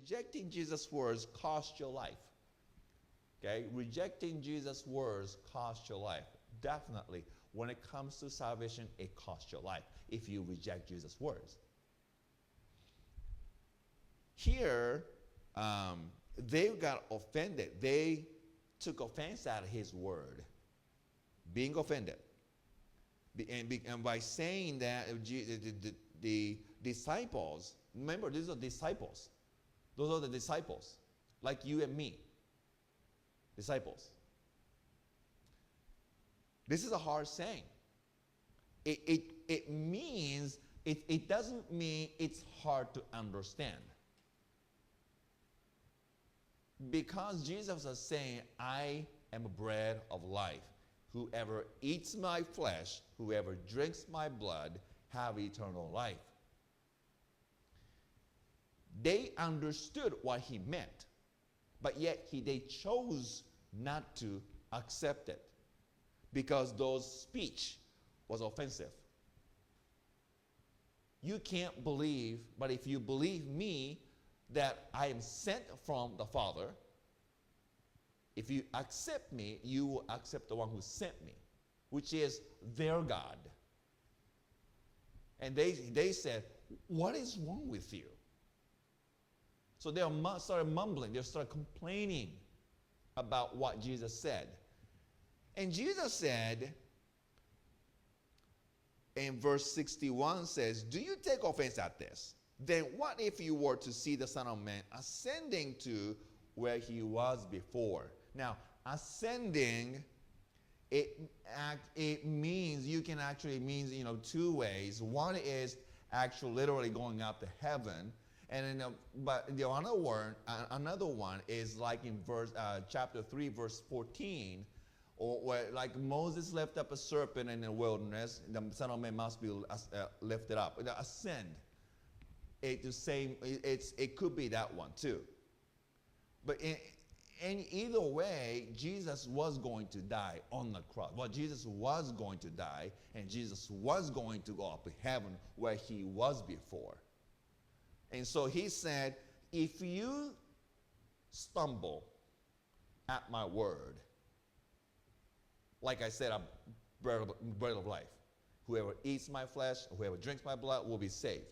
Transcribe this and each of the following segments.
rejecting Jesus' words cost your life. Okay? Rejecting Jesus' words cost your life. Definitely. When it comes to salvation, it costs your life if you reject Jesus' words. Here, they got offended. They took offense at his word, being offended. And by saying that, the disciples, remember, these are disciples. Those are the disciples, like you and me. Disciples. This is a hard saying. It means, it doesn't mean it's hard to understand. Because Jesus is saying, I am bread of life. Whoever eats my flesh, whoever drinks my blood, have eternal life. They understood what he meant, but yet they chose not to accept it because those speech was offensive. You can't believe, but if you believe me that I am sent from the Father, if you accept me, you will accept the one who sent me, which is their God. And they said, what is wrong with you? So they started mumbling. They started complaining about what Jesus said. And Jesus said, in verse 61 says, do you take offense at this? Then what if you were to see the Son of Man ascending to where he was before? Now, ascending, it means, you can actually mean, two ways. One is actually literally going up to heaven, and then, but the another one is like in chapter 3, verse 14, or where like Moses lifted up a serpent in the wilderness, the Son of Man must be lifted up. Ascend. It could be that one too. But in either way, Jesus was going to die on the cross. Well, Jesus was going to die, and Jesus was going to go up to heaven where he was before. And so he said, if you stumble at my word, like I said, I'm bread of life. Whoever eats my flesh, whoever drinks my blood will be saved.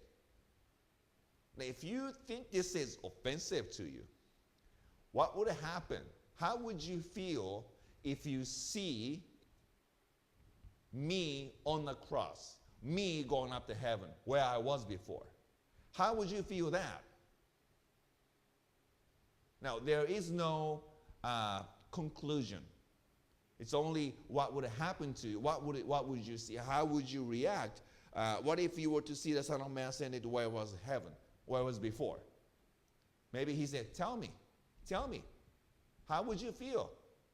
Now, if you think this is offensive to you, what would happen? How would you feel if you see me on the cross, me going up to heaven where I was before? How would you feel that? Now, there is no conclusion. It's only what would happen to you. What would you see? How would you react? What if you were to see the Son of Man ascended to where it was heaven, where it was before? Maybe he said, tell me. How would you feel?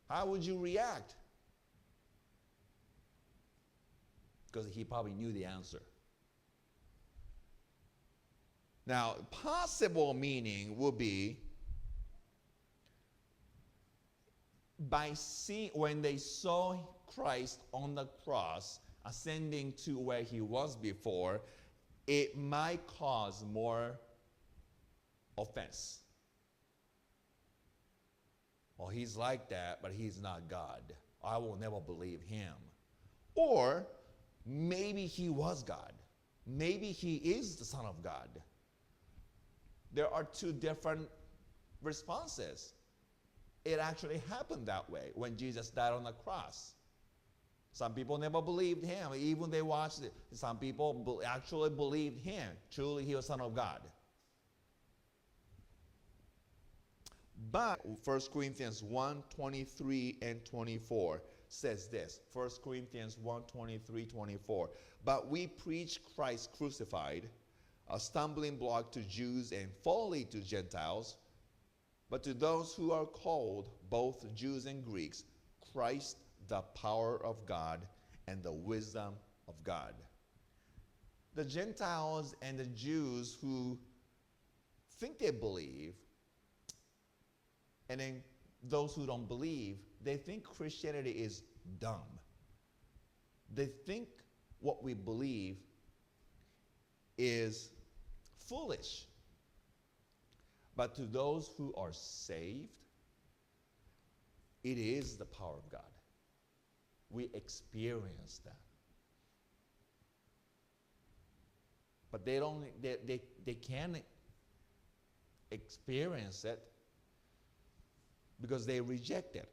How would you react? Because he probably knew the answer. Now, possible meaning will be by seeing, when they saw Christ on the cross ascending to where he was before, it might cause more offense. Well, he's like that, but he's not God. I will never believe him. Or maybe he was God. Maybe he is the Son of God. There are two different responses. It actually happened that way when Jesus died on the cross. Some people never believed him. Even they watched it. Some people actually believed him. Truly, he was Son of God. But 1 Corinthians 1:23 and 24 says this. 1 Corinthians 1:23, 24. But we preach Christ crucified, a stumbling block to Jews and folly to Gentiles. But to those who are called, both Jews and Greeks, Christ the power of God and the wisdom of God. The Gentiles and the Jews who think they believe, and then those who don't believe, they think Christianity is dumb. They think what we believe is foolish. But to those who are saved, it is the power of God. We experience that. But they can't experience it because they reject it.